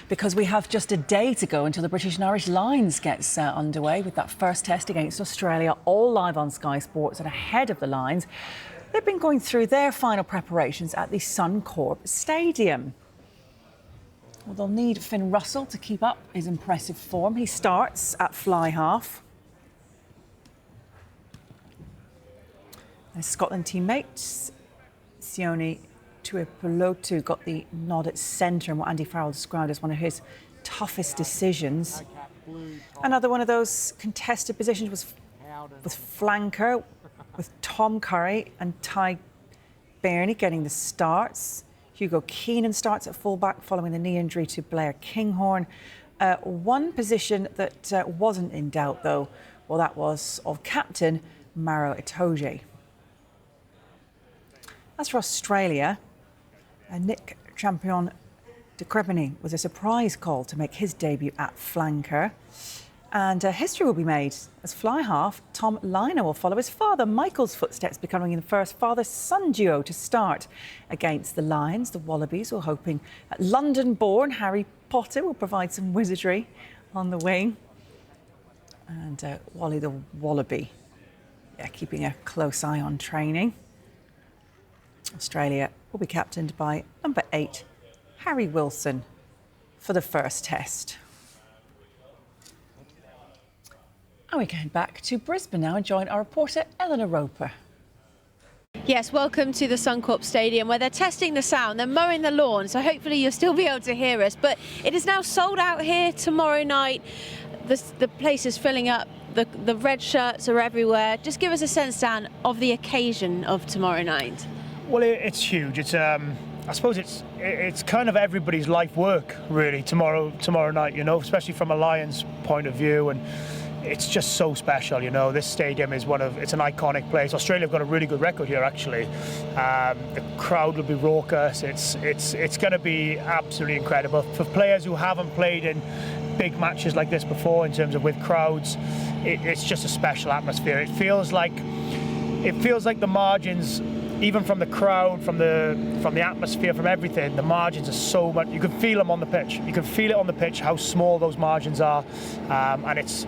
because we have just a day to go until the British and Irish Lions gets underway with that first test against Australia, all live on Sky Sports. And ahead of the Lions, they've been going through their final preparations at the Suncorp Stadium. Well, they'll need Finn Russell to keep up his impressive form. He starts at fly half. His Scotland teammates, Sione Tuipulotu, got the nod at centre and what Andy Farrell described as one of his toughest decisions. Another one of those contested positions was with flanker, with Tom Curry and Ty Bairney getting the starts. Hugo Keenan starts at fullback following the knee injury to Blair Kinghorn. One position that wasn't in doubt, though, well, that was of captain Maro Itoje. As for Australia, Nick Champion de Crespigny was a surprise call to make his debut at flanker. And history will be made as fly half. Tom Lynagh will follow his father Michael's footsteps, becoming the first father-son duo to start against the Lions. The Wallabies were hoping that London-born Harry Potter will provide some wizardry on the wing. And Wally the Wallaby, keeping a close eye on training. Australia will be captained by number 8, Harry Wilson, for the first test. And we can back to Brisbane now and join our reporter Eleanor Roper. Yes, welcome to the Suncorp Stadium where they're testing the sound, they're mowing the lawn, so hopefully you'll still be able to hear us. But it is now sold out here tomorrow night. The place is filling up, the red shirts are everywhere. Just give us a sense, Dan, of the occasion of tomorrow night. Well, it's huge. It's I suppose it's kind of everybody's life work really tomorrow night, you know, especially from a Lions point of view, and it's just so special, you know. This stadium is it's an iconic place. Australia have got a really good record here, actually. The crowd will be raucous. It's going to be absolutely incredible for players who haven't played in big matches like this before. In terms of with crowds, it's just a special atmosphere. It feels like the margins, even from the crowd, from the atmosphere, from everything, the margins are so much. You can feel them on the pitch. You can feel it on the pitch how small those margins are, and it's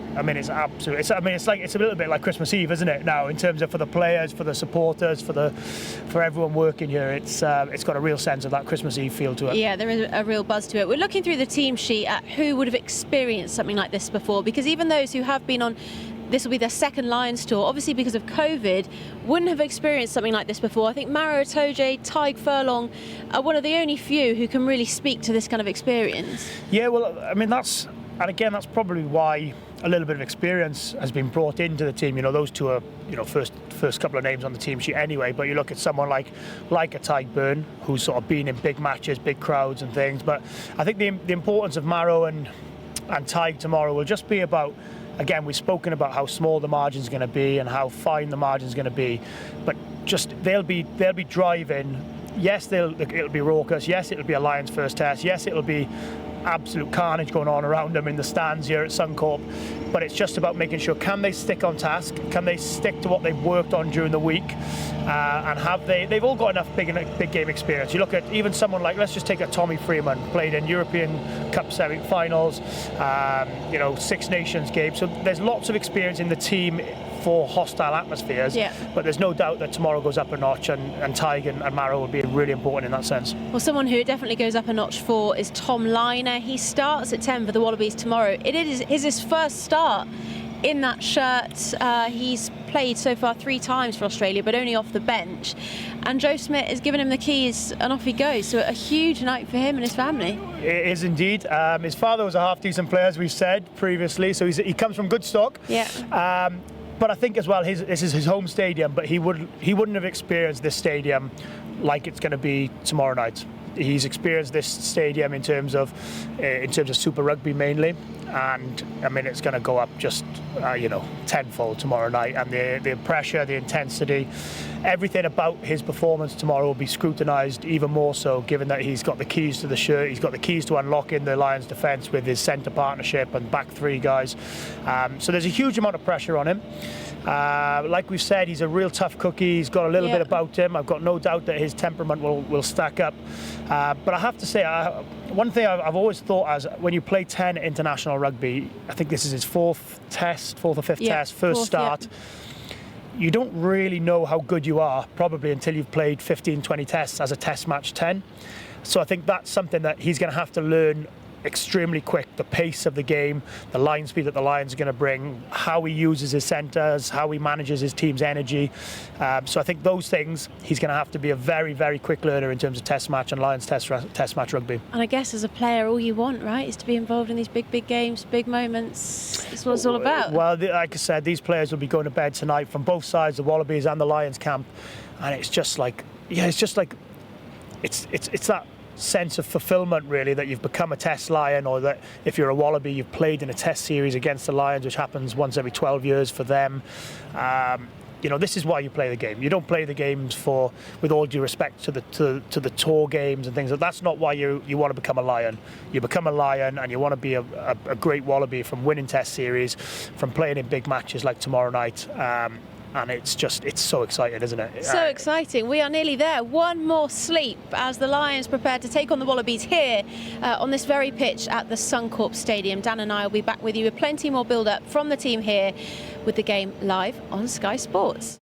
absolutely. It's a little bit like Christmas Eve, isn't it? Now, in terms of for the players, for the supporters, for everyone working here, it's got a real sense of that Christmas Eve feel to it. Yeah, there is a real buzz to it. We're looking through the team sheet at who would have experienced something like this before, because even those who have been on. This will be their second Lions tour. Obviously, because of COVID, wouldn't have experienced something like this before. I think Maro Itoje, Tyg Furlong are one of the only few who can really speak to this kind of experience. Yeah, well, I mean, that's probably why a little bit of experience has been brought into the team. You know, those two are, you know, first couple of names on the team sheet anyway. But you look at someone like a Tyg Byrne, who's sort of been in big matches, big crowds and things. But I think the importance of Maro and Tyg tomorrow will just be about. Again, we've spoken about how small the margin's going to be and how fine the margin's going to be, but just they'll be driving. Yes, it'll be raucous. Yes, it'll be a Lions first test. Yes, it'll be absolute carnage going on around them in the stands here at Suncorp. But it's just about making sure, can they stick on task? Can they stick to what they've worked on during the week? And they've all got enough big game experience. You look at even someone like, let's just take a Tommy Freeman, played in European Cup semi-finals, Six Nations games. So there's lots of experience in the team for hostile atmospheres. Yeah. But there's no doubt that tomorrow goes up a notch, and Tyg and Maro will be really important in that sense. Well, someone who it definitely goes up a notch for is Tom Lynagh. He starts at 10 for the Wallabies tomorrow. It is his first start in that shirt. He's played so far 3 times for Australia, but only off the bench. And Joe Schmidt has given him the keys, and off he goes. So a huge night for him and his family. It is indeed. His father was a half-decent player, as we've said previously, so he comes from good stock. Yeah. But I think as well, this is his home stadium, but he wouldn't have experienced this stadium like it's going to be tomorrow night. He's experienced this stadium in terms of Super Rugby mainly, and I mean it's going to go up just tenfold tomorrow night, and the pressure, the intensity, everything about his performance tomorrow will be scrutinised even more so, given that he's got the keys to the shirt, he's got the keys to unlocking the Lions defence with his centre partnership and back 3 guys. So there's a huge amount of pressure on him. Like we've said, he's a real tough cookie. He's got a little bit about him. I've got no doubt that his temperament will stack up. But I have to say, one thing I've always thought as when you play 10 international rugby, I think this is his fourth or fifth test, first start. You don't really know how good you are probably until you've played 15, 20 tests as a test match 10. So I think that's something that he's going to have to learn extremely quick, the pace of the game, the line speed that the Lions are going to bring, how he uses his centres, how he manages his team's energy. So I think those things, he's going to have to be a very, very quick learner in terms of test match and Lions test match rugby. And I guess as a player, all you want, right, is to be involved in these big games, big moments. That's what it's all about. Well, like I said, these players will be going to bed tonight from both sides, the Wallabies and the Lions camp, and it's just like, it's that sense of fulfillment really, that you've become a test Lion, or that if you're a Wallaby you've played in a test series against the Lions, which happens once every 12 years for them. This is why you play the game. You don't play the games for, with all due respect to the tour games and things. That's not why you want to become a Lion. You become a Lion and you want to be a great Wallaby from winning test series, from playing in big matches like tomorrow night. And it's so exciting, isn't it? So exciting. We are nearly there. One more sleep as the Lions prepare to take on the Wallabies here on this very pitch at the Suncorp Stadium. Dan and I will be back with you with plenty more build-up from the team here with the game live on Sky Sports.